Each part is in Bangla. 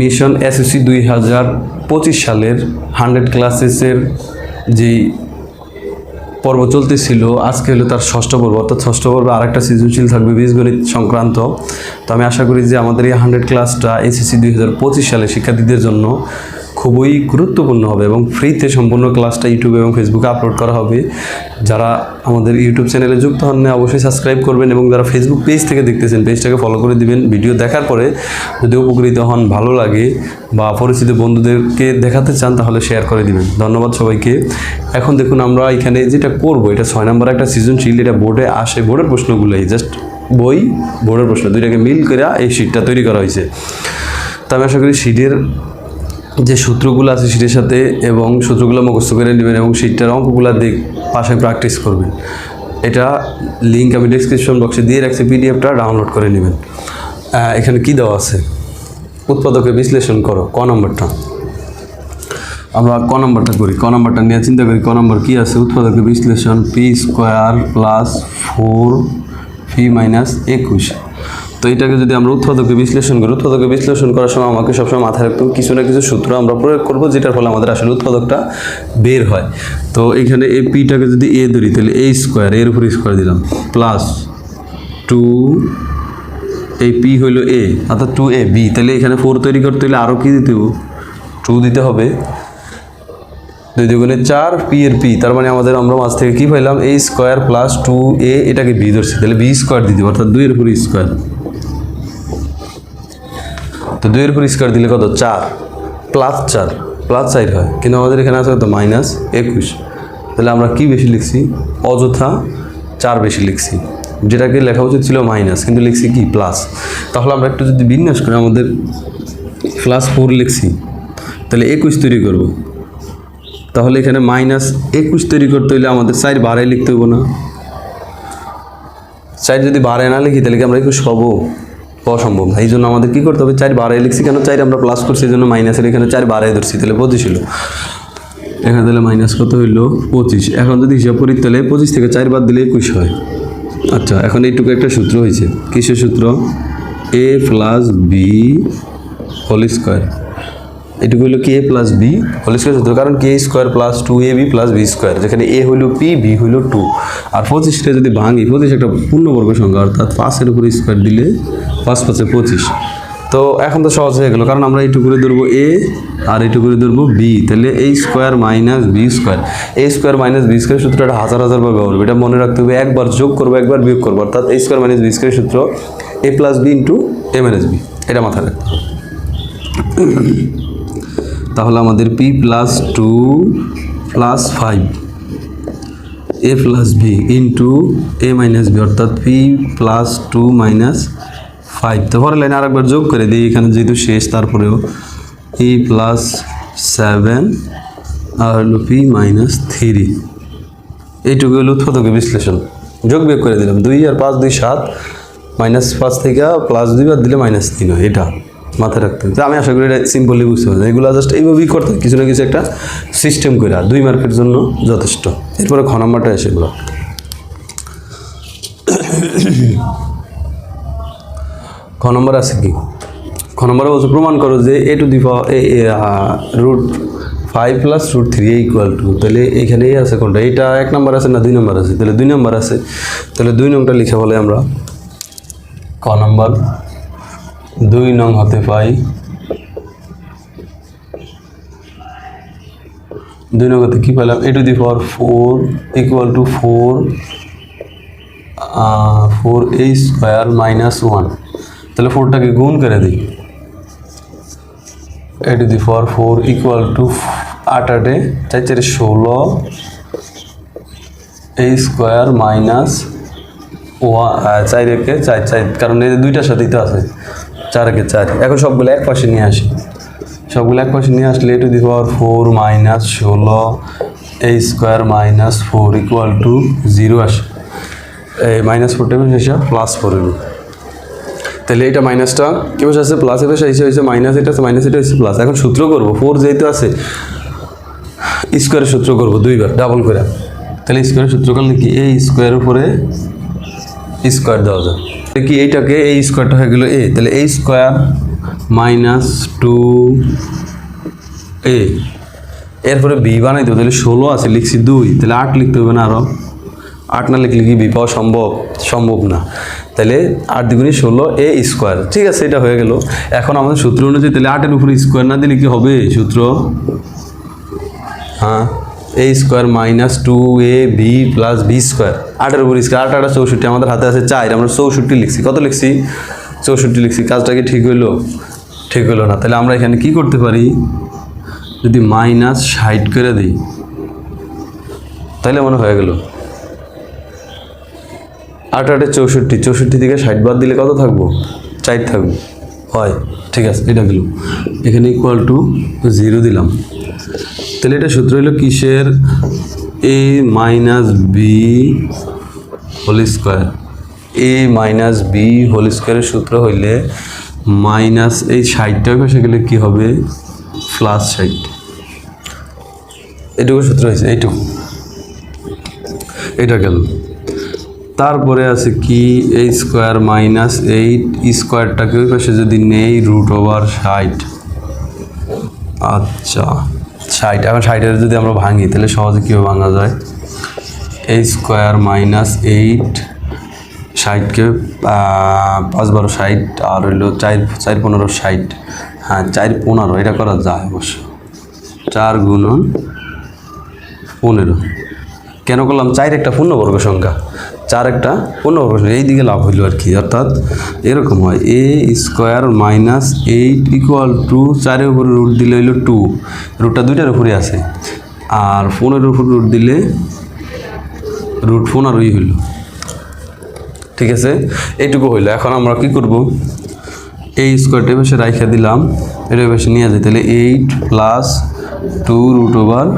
মিশন এসএসসি 2025 সালের 100 ক্লাসেসের যেই পর্ব চলতেছিল, আজকে হলো তার ষষ্ঠ পর্ব। অর্থাৎ ষষ্ঠ পর্বে আরেকটা সৃজনশীল থাকবে বীজগণিত সংক্রান্ত। তো আমি আশা করি যে আমাদের এই 100 ক্লাসটা এসএসসি 2025 সালে শিক্ষার্থীদের জন্য খুবই গুরুত্বপূর্ণ হবে এবং ফ্রিতে সম্পূর্ণ ক্লাসটা ইউটিউবে এবং ফেসবুকে আপলোড করা হবে। যারা আমাদের ইউটিউব চ্যানেলে যুক্ত হন না অবশ্যই সাবস্ক্রাইব করবেন এবং যারা ফেসবুক পেজ থেকে দেখতেছেন পেজটাকে ফলো করে দিবেন। ভিডিও দেখার পরে যদি উপকৃত হন, ভালো লাগে বা পরিচিত বন্ধুদেরকে দেখাতে চান তাহলে শেয়ার করে দিবেন। ধন্যবাদ সবাইকে। এখন দেখুন আমরা এখানে যেটা করব, এটা 6 নম্বর একটা সৃজনশীল। এটা বোর্ডে আসে, বোর্ডের প্রশ্নগুলোই জাস্ট বোর্ডের প্রশ্ন দুইটাকে মিল করে এই শিটটা তৈরি করা হয়েছে। তো আমি আশা করি শিটের যে সূত্রগুলো আছে শীটের সাথে এবং সূত্রগুলো মুখস্থ করে নেবেন এবং শীটটার অঙ্কগুলো পাশে প্র্যাকটিস করবেন। এটা লিঙ্ক আমি ডেসক্রিপশন বক্সে দিয়ে রাখছি, পিডিএফটা ডাউনলোড করে নেবেন। এখানে কি দেওয়া আছে, উৎপাদকে বিশ্লেষণ করো, ক নম্বরটা। আমরা ক নম্বরটা করি, ক নম্বরটা নিয়ে চিন্তা করি। ক নম্বর কী আছে, উৎপাদকে বিশ্লেষণ P square plus 4p minus 21। তো এটাকে যদি আমরা উৎপাদকে বিশ্লেষণ করি, উৎপাদকে বিশ্লেষণ করার সময় আমাকে সবসময় মাথায় রাখতে হবে কিছু না কিছু সূত্র আমরা প্রয়োগ করবো, যেটার ফলে আমাদের আসলে উৎপাদকটা বের হয়। তো এখানে এই পিটাকে যদি এ ধরি তাহলে এ স্কোয়ার, এর উপর স্কোয়ার দিলাম, প্লাস 2, এই পি হইল এ অর্থাৎ 2ab। তাহলে এখানে 4 তৈরি করতে হলে আরও কি দিতে হবে, 2 দিতে হবে। 2 দুগুণে 4, পি এর পি, তার মানে আমরা মাঝ থেকে কী পাইলাম, এ স্কোয়ার প্লাস 2a, এটাকে বি ধরছি, তাহলে বি স্কোয়ার দিতে হবে অর্থাৎ 2 এর উপর স্কোয়ার। তো 2 এর উপর স্কোয়ার দিলে কত, 4 প্লাস 4 হয়, কিন্তু আমাদের এখানে আছে কত, মাইনাস 21। তাহলে আমরা কি বেশি লিখছি, অযথা 4 বেশি লিখছি, যেটাকে লেখা উচিত ছিল মাইনাস, কিন্তু লিখছি কি প্লাস। তাহলে আমরা একটু যদি বিন্যাস করি, আমাদের প্লাস 4 লিখছি, তাহলে 21 তৈরি করব। তাহলে এখানে মাইনাস 21 তৈরি করতে হলে আমাদের 4 বাড়াই লিখতে হবো না। 4 যদি বাড়ায় না লিখি তাহলে কি আমরা 21 পাবো, অসম্ভব। এই জন্য আমাদের কী করতে হবে, 4 বাড়াই লিখছি কেন, 4 আমরা প্লাস করছি, এই জন্য মাইনাসের এখানে 4 বাড়াই ধরছি, তাহলে 25 হলো। এখানে তাহলে মাইনাস কত হইল, 25। এখন যদি হিসাব করি তাহলে 25 থেকে 4 বাদ দিলে 21 হয়। আচ্ছা, এখন এইটুকু একটা সূত্র হয়েছে, কিসের সূত্র, a plus b whole square. এটুকু হলো কি, a plus b whole square সূত্র, কারণ কে square plus 2ab plus B square, যেখানে a হইল p, b হইল 2। আর 25টা যদি ভাঙি, 25 একটা পূর্ণবর্গ সংখ্যা, অর্থাৎ 5-এর উপরে স্কোয়ার দিলে 5 × 5 = 25। তো এখন তো সহজ হয়ে গেল, কারণ আমরা এইটুকু করে ধরবো a আর এইটুকু করে ধরবো b, তাহলে a square minus B square. a square minus B square সূত্রটা হাজার বার ব্যবহার করবো, এটা মনে রাখতে হবে। একবার যোগ করবো, একবার বিয়োগ করবো, অর্থাৎ a square minus B square সূত্র a plus B into a minus B, এটা মাথায় রাখতে হবে। তাহলে আমাদের p plus 2 plus 5 a plus B into a minus B, অর্থাৎ p প্লাস 2 মাইনাস 5। তো পরের লাইনে আরেকবার যোগ করে দিই, এখানে যেহেতু শেষ, তারপরেও e প্লাস 7 আর হলো p মাইনাস 3। এইটুকু হলো উৎপাদকে বিশ্লেষণ। যোগ বিয়োগ করে দিলাম, 2 আর 5, 2 7, মাইনাস 5 থেকে প্লাস 2 বাদ দিলে মাইনাস 3 হয়। এটা মাথায় রাখতে হবে। আমি আশা করি এটা সিম্পলি বুঝতে পারছি। এগুলো জাস্ট এইভাবেই করতে হয়, কিছু না কিছু একটা সিস্টেম করে, 2 মার্কের জন্য যথেষ্ট। এরপরে খ নম্বরটা এসে এগুলো, খ নম্বর আছে কি, খ নম্বরে বলছে প্রমাণ করো যে a two the power √5 plus √3 equal to. তাহলে এখানে আছে কোনটা, এটা 1 নম্বর আছে না 2 নম্বর আছে, তাহলে 2 নম্বর আছে। তাহলে 2 নংটা লিখে বলে আমরা ক নম্বর 2 নং হতে পাই, 2 নং হতে কী পেলাম, a two the power 4 equal to 4a square minus 1। তাহলে 4টাকে গুণ করে দিই, a two the power 4 equal to 8 8 4 4 16 a square minus 4 একে 4, কারণ এই দুইটার সাথেই তো আছে, 4 একে 4। এখন সবগুলো এক পাশে নিয়ে আসি, সবগুলো এক পাশে নিয়ে আসলে a two the power 4 minus 16 a square minus 4 equal to 0 আসে। এই মাইনাস 4 টেবিল শেষে প্লাস 4 হইল। তাহলে এটা মাইনাসটা কি বসে আছে, প্লাস এর শেষে হয়েছে মাইনাস, এটা আছে মাইনাস, এটা হচ্ছে প্লাস। এখন সূত্র করবো, 4 যেহেতু আছে স্কোয়ারের সূত্র করবো 2 বার ডাবল করে। তাহলে স্কোয়ারের সূত্র করলে কি, a স্কোয়ারের উপরে স্কোয়ার দেওয়া যায়, কি এইটাকে এই স্কোয়ারটা হয়ে গেল a, তাহলে a স্কোয়ার মাইনাস 2a, এরপরে বি বানাই দেবো, তাহলে 16 আছে, লিখছি 2, তাহলে 8 লিখতে হবে না, আরও 8 না লিখলে কি বি পাওয়া সম্ভব না। তাহলে 8 দ্বিগুণে 16 এ স্কোয়ার, ঠিক আছে, এটা হয়ে গেল। এখন আমাদের সূত্র অনুযায়ী তাহলে 8-এর উপরে স্কোয়ার না দিলে কি হবে সূত্র? হ্যাঁ, a square minus 2ab plus B square, 8-এর উপর স্কোয়ার, 8 64, আমাদের হাতে আছে 4, আমরা 64 লিখছি। কত লিখছি? 64 লিখছি। কাজটা কি ঠিক হইলো? ঠিক হলো না। তাহলে আমরা এখানে কি করতে পারি, যদি মাইনাস 60 করে দিই তাহলে মনে হয়ে গেল। 8 8 64, 64 থেকে 60 বাদ দিলে কত থাকবো? 4 থাকবো, হয়, ঠিক আছে, এটা গেল। এখানে ইকুয়াল টু 0 দিলাম। তাহলে এটা সূত্র হলো কিসের? a minus B whole square, a minus B whole স্কোয়ারের সূত্র হইলে মাইনাস এই 60টা পাশে গেলে কি হবে? প্লাস 60। এটুকু সূত্র হয়েছে, এইটুকু, এটা গেল। তারপরে আছে কি? a স্কোয়ার মাইনাস 8 স্কোয়ারটাকে ওই পাশে যদি নেই √60, আচ্ছা 60। এখন 60-এর যদি আমরা ভাঙি তাহলে সহজে কীভাবে ভাঙা যায়? a স্কোয়ার মাইনাস 8, 60কে 5 12 60, আর হইলো 4 4 15 60, হ্যাঁ 4 15, এটা করা যায় অবশ্য। 4 গুণন 15, কেন করলাম? 4 একটা পূর্ণবর্গ সংখ্যা, 4 একটা পূর্ণবর্গ সংখ্যা, এই দিকে লাভ হইলো আর কি। অর্থাৎ এরকম হয়, a square minus 8 equal to 4-এর উপরে রুট দিলে হইলো 2, রুটটা 2টার উপরে আছে, আর 15-এর উপর রুট দিলে √15ই হইল, ঠিক আছে, এইটুকু হইলো। এখন আমরা কি করব? এই স্কোয়ারটা এপাশে রাইখা দিলাম, এটা এপাশে নিয়ে যাই, তাহলে 8 প্লাস 2√15।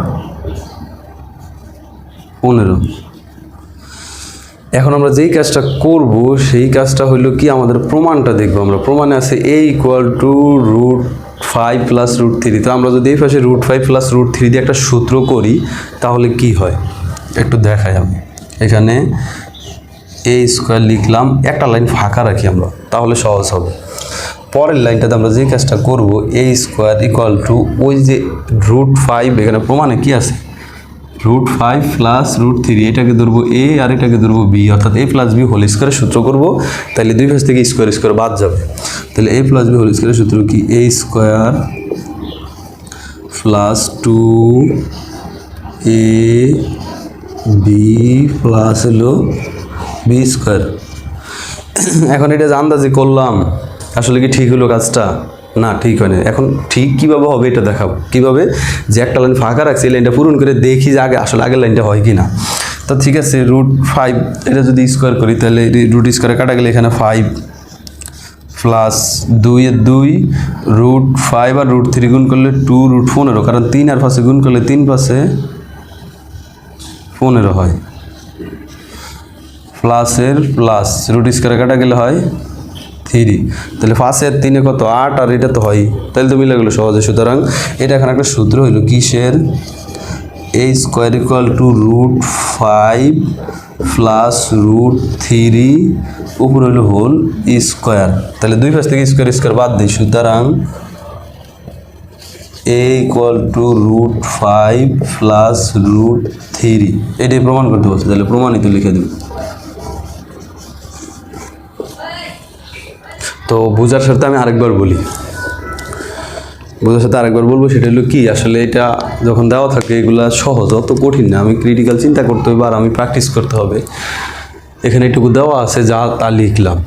এখন আমরা যেই কাজটা করব সেই কাজটা হইলো কি, আমাদের প্রমাণটা দেখবো আমরা। প্রমাণে আছে a ইকুয়াল টু √5 প্লাস √3। তো আমরা যদি এই পাশে √5 প্লাস √3 দিয়ে একটা সূত্র করি তাহলে কি হয় একটু দেখাই আমি। এখানে a স্কোয়ার লিখলাম, একটা লাইন ফাঁকা রাখি আমরা, তাহলে সহজ হবে। পরের লাইনটাতে আমরা যে কাজটা করব, a স্কোয়ার ইকুয়াল টু ওই যে √5, এখানে প্রমাণে কি আছে? √5 প্লাস √3, এটাকে ধরবো a আর এটাকে ধরবো b, অর্থাৎ a প্লাস b হোল স্কোয়ারের সূত্র করব। তাহলে দুই পাশ থেকে স্কোয়ার স্কোয়ার বাদ যাবে। তাহলে a প্লাস b হোল স্কোয়ারের সূত্র কি? a square plus 2ab plus হলো b স্কোয়ার। এখন এটা আন্দাজে করলাম, আসলে কি ঠিক হলো কাজটা? না, ঠিক হয়নি। এখন ঠিক কীভাবে হবে এটা দেখাবো। কীভাবে? যে একটা লাইন ফাঁকা রাখছি, এই লাইনটা পূরণ করে দেখি যে আসলে আগের লাইনটা হয় কি না। তো ঠিক আছে, √5 এটা যদি স্কোয়ার করি তাহলে রুট স্কোয়ারে কাটা গেলে এখানে 5 প্লাস 2 √5 আর √3 গুণ করলে 2√15, কারণ 3 আর 5 গুণ করলে 3 5 15 হয়, প্লাসের প্লাস রুট স্কোয়ারে কাটা গেলে হয় 3, তাহলে 5 আর 3 কত? 8, আর এটা তো হয়, তাহলে তো মিলে গেলো সহজে। সুতরাং এটা এখানে একটা সূত্র হইল কিসের? a square equal two √5 plus √3 উপর হইল হোল স্কোয়ার। তাহলে দুই পাশ থেকে স্কোয়ার স্কোয়ার বাদ দিই, সুতরাং a ইকুয়াল টু √5 প্লাস √3, এটাই প্রমাণ করতে বলছে। তাহলে প্রমাণিত লিখে দেব। তো বোঝার সাথে আমি আরেকবার বলি, বলবো সেটা হলো কি, আসলে এটা যখন দেওয়া থাকে এগুলা সহজ, অত কঠিন না। আমি ক্রিটিক্যাল চিন্তা করতে হবে আর আমি প্র্যাকটিস করতে হবে। এখানে এটুকু দেওয়া আছে, যা তা লিখলাম।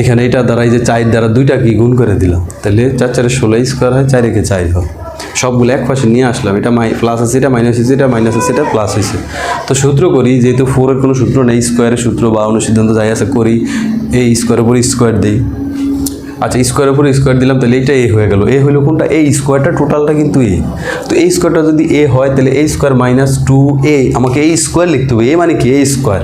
এখানে এটা দ্বারা এই যে 4 দ্বারা 2টা কি গুণ করে দিলাম, তাহলে 4 4 16 স্কোয়ার হয়, 4 একে 4 হয়। সবগুলো এক পাশে নিয়ে আসলাম, এটা প্লাস আছে, এটা মাইনাস আছে, এটা মাইনাস আছে, এটা প্লাস হয়েছে। তো সূত্র করি, যেহেতু 4-এর কোনো সূত্র নেই, স্কোয়ারের সূত্র বা অনুসিদ্ধান্ত যাই আছে করি, এই স্কোয়ারের উপর স্কোয়ার দিই। আচ্ছা, স্কোয়ারের উপরে স্কোয়ার দিলাম, তাহলে এইটা এ হয়ে গেল। এ হলো কোনটা? এই স্কোয়ারটা টোটালটা কিন্তু এ। তো এই স্কোয়ারটা যদি এ হয় তাহলে a স্কোয়ার মাইনাস 2a, আমাকে এই স্কোয়ার লিখতে হবে। এ মানে কি? a square.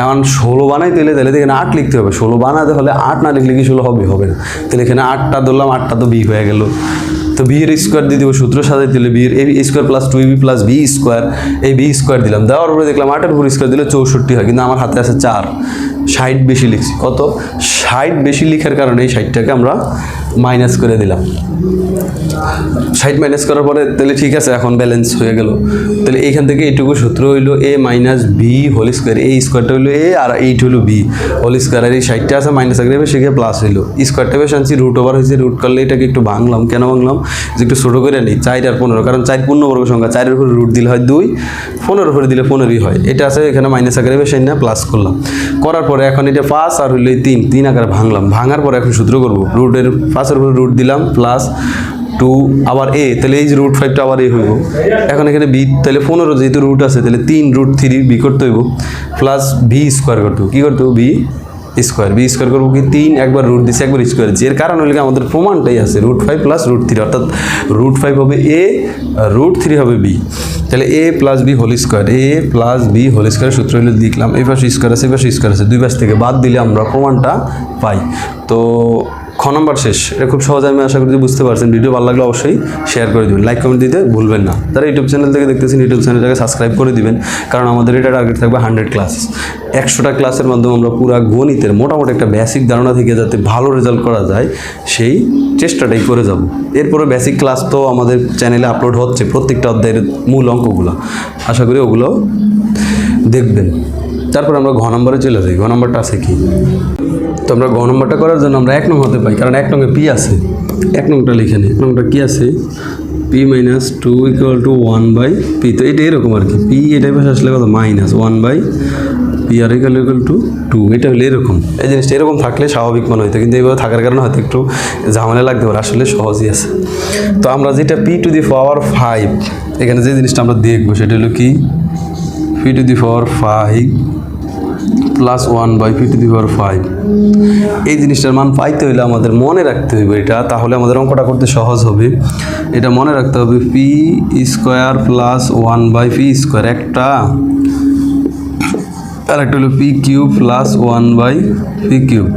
এখন 16 বানাইতে হলে তাহলে এখানে 8 লিখতে হবে। 16 বানাতে হলে 8 না লিখলে কি 16 হবে না। তাহলে এখানে 8টা ধরলাম, 8টা তো b হয়ে গেল। তো b এর স্কোয়ার দিয়ে দেবো, সূত্র সাজাইতে হলে b এর a square plus 2ab plus b square, এই b স্কোয়ার দিলাম। দেওয়ার পরে দেখলাম 8-এর উপর স্কোয়ার দিলে 64 হয়, কিন্তু আমার হাতে আছে 4, 60 বেশি লিখছি। কত? 60 বেশি লিখার কারণে এই 60টাকে আমরা মাইনাস করে দিলাম। 60 মাইনাস করার পরে তাহলে ঠিক আছে, এখন ব্যালেন্স হয়ে গেল। তাহলে এইখান থেকে এইটুকু সূত্র হইলো এ মাইনাস বি হোল স্কোয়ার, এই স্কোয়ারটা হইলো এ আর এইট হইলো বি হোল স্কোয়ার, আর এই 60টা আছে মাইনাস আগে সেখানে প্লাস হইলো, স্কোয়ারটা বেশ আনছি রুট ওভার হয়েছে, রুট করলে এটাকে একটু ভাঙলাম। কেন ভাঙলাম? যে একটু ছোটো করে নিই 4 আর 15, কারণ 4 পূর্ণবর্গ সংখ্যা, 4-এর উপরে রুট দিলে হয় 2, 15-এর উপরে দিলে 15ই হয়। এটা আছে এখানে মাইনাস আকারে বেশ না প্লাস করলাম, করার পরে এখন এটা 5 আর হইলো 3 আকারে ভাঙলাম। ভাঙার পরে এখন সূত্র করবো, রুটের 5-এর উপরে রুট দিলাম প্লাস 2 আবার a, তাহলে এই যে রুট 5টা আবার a হইব। এখন এখানে b, তাহলে 15 যেহেতু রুট আছে তাহলে 3√3 b করতে হইব, প্লাস b স্কোয়ার করতে হবে। কী করতে হবে? b স্কোয়ার করবো কি 3 একবার রুট দিচ্ছে একবার স্কোয়ার দিচ্ছে, এর কারণ হলে আমাদের প্রমাণটাই আছে √5 প্লাস √3, অর্থাৎ √5 হবে a, √3 হবে b। তাহলে a plus b whole square, a plus b whole square সূত্র হলে লিখলাম। এই পাশে স্কোয়ার আছে, এই পাশে স্কোয়ার আছে, দুই পাশ থেকে বাদ দিলে আমরা প্রমাণটা পাই। তো খ নম্বর শেষ। এটা খুব সহজ, আমি আশা করি বুঝতে পারছেন। ভিডিও ভালো লাগলে অবশ্যই শেয়ার করে দেবেন, লাইক কমেন্ট দিতে ভুলবেন না। যারা ইউটিউব চ্যানেল থেকে দেখতেছেন ইউটিউব চ্যানেলটাকে সাবস্ক্রাইব করে দিবেন, কারণ আমাদের এটা টার্গেট থাকবে 100 ক্লাস। 100টা ক্লাসের মাধ্যমে আমরা পুরো গণিতের মোটামুটি একটা বেসিক ধারণা থেকে যাতে ভালো রেজাল্ট করা যায় সেই চেষ্টাটাই করে যাব। এরপরে বেসিক ক্লাস তো আমাদের চ্যানেলে আপলোড হচ্ছে, প্রত্যেকটা অধ্যায়ের মূল অঙ্কগুলো, আশা করি ওগুলো দেখবেন। তারপর আমরা ঘ নম্বরে চলে যাই। ঘ নম্বরটা আছে কি? তো আমরা ঘ নম্বরটা করার জন্য আমরা 1 নং হতে পাই, কারণ 1 নংয়ে পি আছে। 1 নংটা লিখে নিই। 1 নংটা কী আছে? p minus 2 equal to 1/p। তো এটা এরকম আর কি, p এটাই পাশে আসলে কত? মাইনাস 1/p আর ইকুয়াল টু 2। এটা হলে এরকম, এই জিনিসটা এরকম থাকলে স্বাভাবিক মনে হইতো, কিন্তু এইভাবে থাকার কারণে হয়তো একটু ঝামেলা লাগতে পারে, আসলে সহজই আছে। তো আমরা যেটা p টু দি পাওয়ার 5, এখানে যে জিনিসটা আমরা দেখবো সেটা হলো কি p to the power 5 plus 1/p to the power 5। এই জিনিসটার মান পাইতে হইলে আমাদের মনে রাখতে হবে এটা, তাহলে আমাদের অঙ্কটা করতে সহজ হবে। এটা মনে রাখতে হবে p square plus 1/p square একটা, আর একটা হলো p cube plus 1/p cube.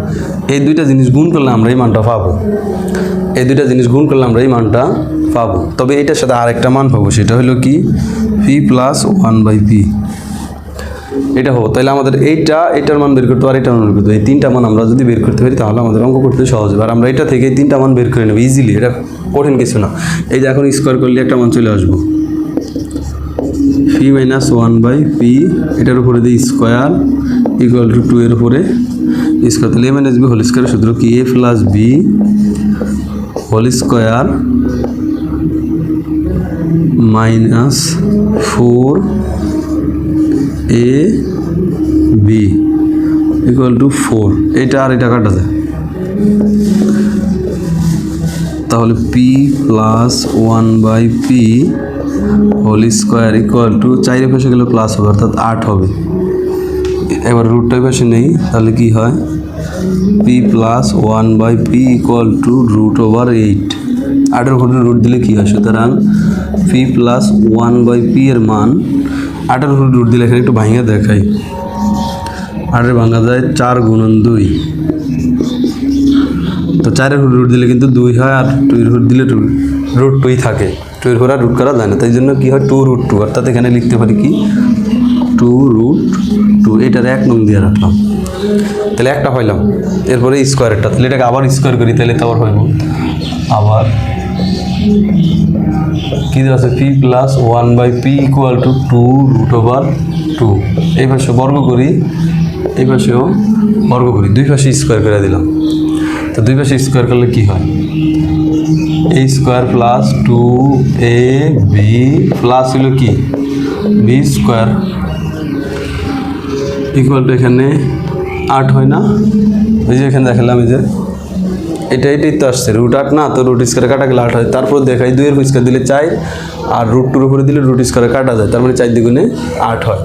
এই দুইটা জিনিস গুণ করলে আমরা এই মানটা পাবো, এই দুইটা জিনিস গুণ করলে আমরা এই মানটা পাবো। তবে এটার সাথে আরেকটা মান পাবো, সেটা হলো কি p প্লাস 1/p। এটা হো, তাহলে আমাদের এইটার মান বের করতে, আর এটার মান বের করতে, এই 3টা মান আমরা যদি বের করতে পারি তাহলে আমাদের অঙ্ক করতে সহজ হবে। আর আমরা এটা থেকে 3টা মান বের করে নেব ইজিলি, এটা কঠিন কিছু না। এই যে এখন স্কোয়ার করলে একটা মান চলে আসবো, p মাইনাস 1/p, এটার উপরে দিয়ে স্কোয়ার ইকুয়াল টু 2 এর উপরে স্কোয়ার। তাহলে a minus b whole square সূত্র কি a plus b whole square minus 4ab equal to 4। এটা আর এটা কাটা যায়, তাহলে p plus 1/p whole square equal to 4 পাশে গেলে প্লাস হবে, অর্থাৎ 8 হবে। এবার রুটটা পাশে নেই, তাহলে কি হয় p plus 1/p equal to √8। 8-এর উপরে রুট দিলে কী হয়? সুতরাং p প্লাস 1/p এর মান 8-এর উপরে রুট দিলে এখানে একটু ভাঙিয়ে দেখাই, 8-এর ভাঙা যায় 4 গুণন 2। তো 4-এর উপরে রুট দিলে কিন্তু 2 হয়, আর 2-এর উপরে দিলে রুট 2ই থাকে, 2-এর উপরে রুট করা যায় না, তাই জন্য কী হয় 2√2, অর্থাৎ এখানে লিখতে পারি কি 2√2। এটার 1 নং দিয়ে রাখলাম, তাহলে একটা হইলাম। এরপরে স্কোয়ারটা, তাহলে এটাকে আবার স্কোয়ার করি, তাহলে তো আবার হইব। আবার কি দেওয়া আছে? p plus 1/p equal to 2√2। এই পাশে বর্গ করি, এই পাশেও বর্গ করি, দুই পাশে স্কোয়ার করে দিলাম। তো দুই পাশে স্কোয়ার করলে কি হয়? a square plus 2ab plus হলো কি b স্কোয়ার ইকুয়াল টু এখানে 8 হয় না? ওই যে এখানে দেখালাম, এই যে এটাই তো আসছে √8 না, তো রুট স্কোয়ারে কাটা গেলে 8 হয়। তারপর দেখাই 2-এর স্কোয়ার দিলে 4, আর √2-এর উপরে দিলে রুট স্কোয়ারে কাটা যায়, তার মানে 4 দ্বিগুণে 8 হয়।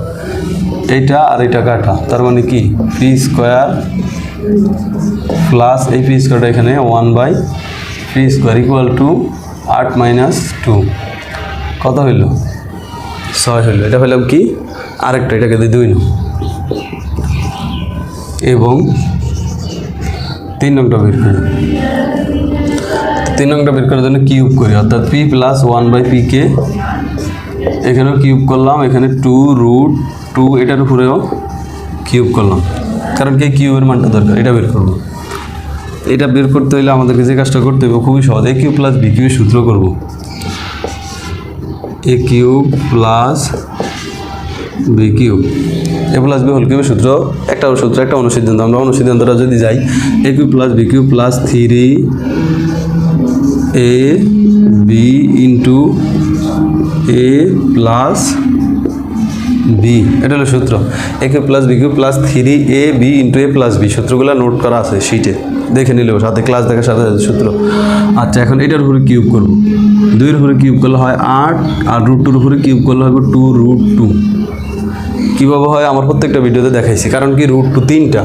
এইটা আর এটা কাটা, তার মানে কি p স্কোয়ার প্লাস এই p স্কোয়ারটা এখানে 1/p square equal two 8 minus 2 কত হইল? 6 হইল। এটা হইলাম কি আরেকটা, এটাকে দিয়ে 2 নাও, এবং 3 নংটা বের করি। 3 নংটা বের করার জন্য কিউব করি, অর্থাৎ p প্লাস 1/p কে এখানেও কিউব করলাম, এখানে 2√2 এটার উপরেও কিউব করলাম, কারণ কি কিউবের মানটা দরকার, এটা বের করবো। এটা বের করতে হলে আমাদেরকে যে কাজটা করতে হবে খুবই সহজ, এ কিউব প্লাস বি কিউবের সূত্র করব। এ কিউব প্লাস বি কিউব, এ প্লাস বি হোল কিউবের সূত্র, একটা সূত্র একটা অনুসিদ্ধান্ত। আমরা অনুসিদ্ধান্তটা যদি যাই, a cube plus B cube plus 3 a b into a plus b, এটা হলো সূত্র। A cube plus B cube plus 3 a b into a plus b, সূত্রগুলো নোট করা আছে শিটে, দেখে নিলেও সাথে ক্লাস দেখার সাথে সাথে সূত্র। আচ্ছা, এখন এটার উপরে কিউব করব, 2 এর উপরে কিউব করলে হয় 8, আর √2 এর উপরে কিউব করলে হবে 2√2। কীভাবে হয় আমার প্রত্যেকটা ভিডিওতে দেখাইছি, কারণ কি √2 তিনটা,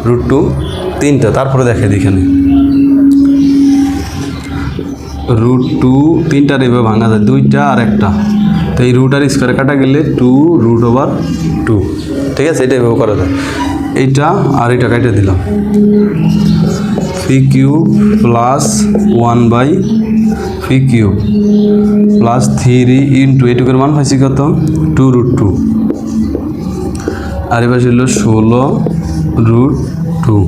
√2 তিনটা, তারপরে দেখাই এখানে √2 তিনটার এভাবে ভাঙা যায়, 2টা আর একটা, তো এই রুট আর স্কোয়ার কাটা গেলে 2√2, ঠিক আছে, এটা এভাবে করা যায়। এইটা আর এটা কাটা দিলাম, পি কিউব প্লাস 1/পি কিউব প্লাস 3 ইন্টু এইটুকুর মান হয়েছে কত, 2√2, আর এবার ছিল 16√2।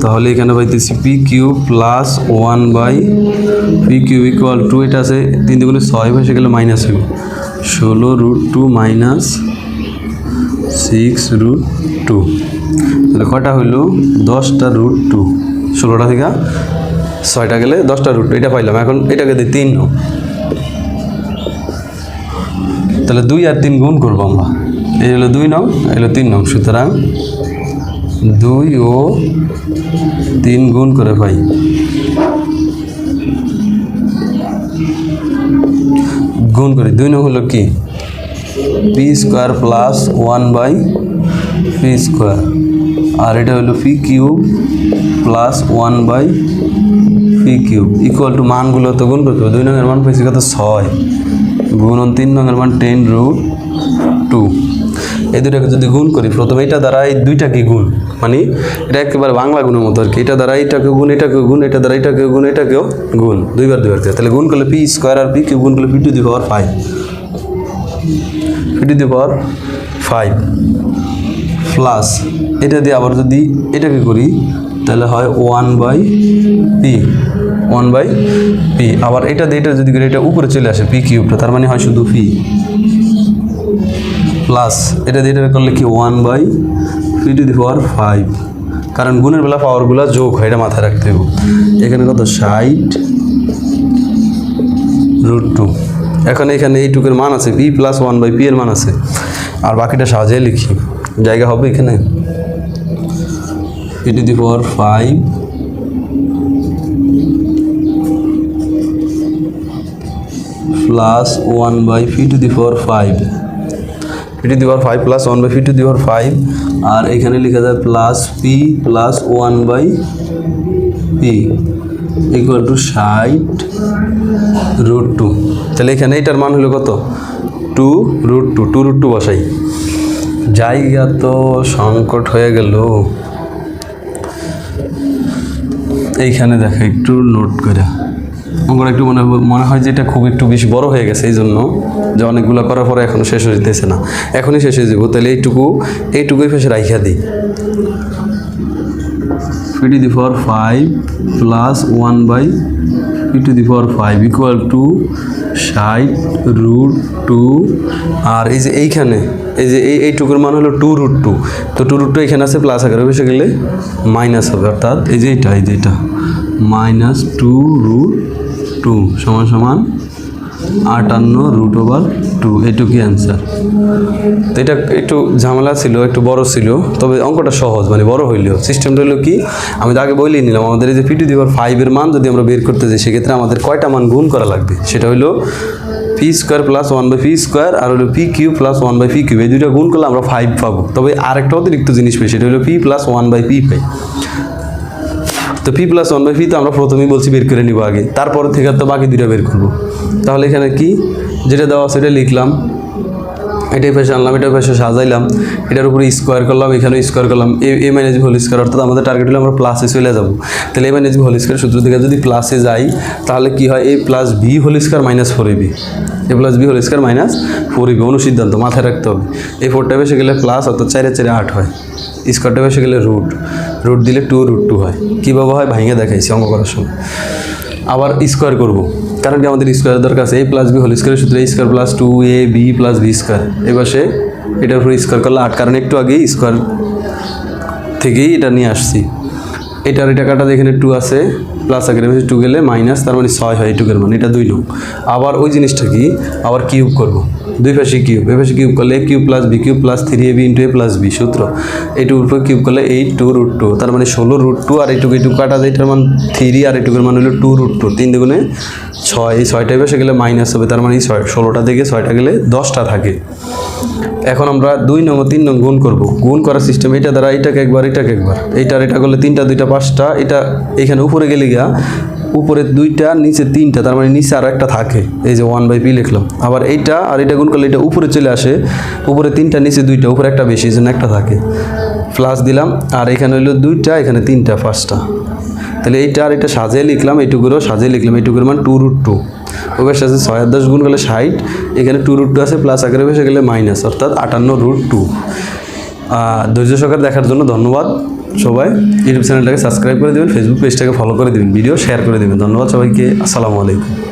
তাহলে এখানে পাইতেছি পি কিউব প্লাস 1/পি কিউব ইকুয়াল টু, এটা আছে 3 দুগুণে 6 বসে গেলে মাইনাস হবে 16√2 মাইনাস 6√2। তাহলে কটা হইলো 10টা √2, 16টা থেকে 6টা গেলে 10টা √2, এটা পাইলাম। এখন এটাকে দিই 3 নং, তাহলে 2 আর 3 গুণ করবো আমরা, এই হলো 2 নং, এই হলো 3 নং, সুতরাং 2 ও 3 গুণ করে পাই, গুণ করি 2 নং হলো কি পি স্কোয়ার প্লাস 1/পি স্কোয়ার, আর এটা হলো পি কিউব প্লাস 1/পি কিউব ইকুয়াল টু, মানগুলো তো গুণ করতে হবে। 2 নংয়ের মান পেয়েছি কত 6, গুণন 3 নংয়ের মান 10√2। এই দুটাকে যদি গুণ করি, প্রথমে এটা দ্বারা এই দুইটাকে গুণ, মানে এটা একেবারে বাংলা গুণের মতো আর কি, এটা দ্বারা এইটাকে গুণ, এটাকেও গুণ, এটা দ্বারা এটাকে গুণ, এটাকেও গুণ, দুইবার করে, তাহলে গুণ করলে পি স্কোয়ার আর পি কিউব গুণ করলে p⁵, p⁵ প্লাস এটা দিয়ে আবার যদি এটাকে করি তাহলে হয় 1/পি, আবার এটা দিয়ে এটা যদি করি এটা উপরে চলে আসে পি কিউবটা, তার মানে হয় শুধু পি, প্লাস এটা দিয়ে এটা করলে কি 1/p⁵, কারণ গুণের বেলা পাওয়ারগুলো যোগ হয়, এটা মাথায় রাখতে হবে। এখানে কত 60√2। এখন এখানে এইটুকুর মান আছে, পি প্লাস 1/পি এর মান আছে, আর বাকিটা সাজিয়ে লিখি, জায়গা হবে এখানে p⁵ plus 1/p⁵, p⁵ plus 1/p⁵, আর এখানে লেখা যায় প্লাস পি প্লাস 1/পি ইকুয়াল টু 60√2। তাহলে এখানে এটার মান হলো কত 2√2 বসাই, জায়গা তো সংকট হয়ে গেল। এইখানে দেখা একটু নোট করে, আমার একটু মনে হয় যে এটা খুব একটু বেশি বড় হয়ে গেছে, এই জন্য যে অনেকগুলো করার পরে এখনো শেষ হইতেছে না, এখনই শেষ হয়ে যাবো। তাহলে এইটুকুই ফেসে রাইখা দিই, p⁵ plus 1/p⁵ equal to 60√2, আর এই যে এইখানে এই যে এইটুকুর মান হলো 2√2, তো 2√2 এখানে আছে, প্লাস আকারে বসে গেলে মাইনাস হবে, অর্থাৎ এই যে এটা মাইনাস 2√2 সমান 58√2, এইটুকুই অ্যান্সার। তো এটা একটু ঝামেলা ছিল, একটু বড় ছিল, তবে অঙ্কটা সহজ, মানে বড় হইলেও সিস্টেমটা হলো কি, আমি তো আগে বলেই নিলাম, আমাদের এই যে p⁵ এর মান যদি আমরা বের করতে যাই, সেক্ষেত্রে আমাদের কয়টা মান গুণ করা লাগবে, সেটা হলো p² প্লাস 1/p², আর হলো p³ প্লাস 1/p³, এই দুইটা গুণ করলে আমরা 5 পাবো। তবে আরেকটা অতিরিক্ত জিনিস পাই, সেটা হলো p প্লাস 1/p পাই। তো p প্লাস 1/p তো আমরা প্রথমেই বলছি বের করে নিব আগে, তারপর থেকে তো বাকি দুইটা বের করবো। তাহলে এখানে কি যেটা দেওয়া সেটা লিখলাম, এটাই পাশে আনলাম, এটার পাশে সাজাইলাম, এটার উপরে স্কোয়ার করলাম, এখানে স্কোয়ার করলাম, a minus B whole square, অর্থাৎ আমাদের টার্গেট হলে আমরা প্লাসে চলে যাব। তাহলে a minus B whole square সূত্র থেকে যদি প্লাসে যাই তাহলে কি হয়, a plus b whole square minus 4ab, a plus b whole square minus 4ab, অনুসিদ্ধান্ত মাথায় রাখতে হবে। এই 4টা বসে গেলে প্লাস, অর্থাৎ 4 4 8 হয়, স্কোয়ারটা বসে গেলে রুট দিলে 2√2 হয়। কীভাবে হয় ভাঙিয়ে দেখাইছি অঙ্ক করার সময়। আবার স্কোয়ার করব, কারণ কি আমাদের স্কোয়ারের দরকার আছে। এ প্লাস বি হোল স্কোয়ারের সূত্রে square plus 2ab plus B square, এবার সে এটার উপরে স্কোয়ার করলে 8, কারণ একটু আগেই স্কোয়ার থেকেই এটা নিয়ে আসছি। এটা কাটা এখানে 2 আছে, প্লাস আগের বেশি 2 গেলে মাইনাস, তার মানে 6 হয় এইটুকের মানে, এটা 2 নং। আবার ওই জিনিসটা কি, আবার কিউব করব, দুই পাশে কিউব, এ পাশে কিউব করলে a cube plus B cube plus 3ab into a plus B সূত্র, এইটুকুর উপর কিউব করলে 8 2√2, তার মানে 16√2, আর এইটুকু কাটা যায়, এটার মান 3 আর এইটুকুর মান হলো 2√2, 3 দুগুণে 6, এই 6টায় বসে গেলে মাইনাস হবে, তার মানে 16টা থেকে 6টা গেলে 10টা থাকে। এখন আমরা 2 নং ও 3 নং গুণ করব। গুণ করার সিস্টেম এটা দ্বারা এটাকে একবার, এটাকে একবার, এটা করলে 3টা 2টা 5টা, এটা এখানে উপরে গেলে গিয়া উপরে 2টা নিচে 3টা, তার মানে নিচে আর একটা থাকে, এই যে 1/p লিখলাম। আবার এইটা আর এটা গুণ করলে এটা উপরে চলে আসে, উপরে 3টা নিচে 2টা, উপরে একটা বেশি, এই জন্য একটা থাকে, প্লাস দিলাম। আর এখানে হইলো 2টা, এখানে 3টা 5টা, তাহলে এইটা আর এটা সাজিয়ে লিখলাম, এইটুকুরও সাজিয়ে লিখলাম, এইটুকুর মান 2√2। ওর সাথে 6 আর 10 গুণ করলে 60, এখানে 2√2 আছে, প্লাস আগের বসে গেলে মাইনাস, অর্থাৎ 58√2। ধৈর্য সহকারে দেখার জন্য ধন্যবাদ সবাই। ইউটিউব চ্যানেলটাকে সাবস্ক্রাইব করে দেবেন, ফেসবুক পেজটাকে ফলো করে দেবেন, ভিডিও শেয়ার করে দেবেন। ধন্যবাদ সবাইকে, আসসালামু আলাইকুম।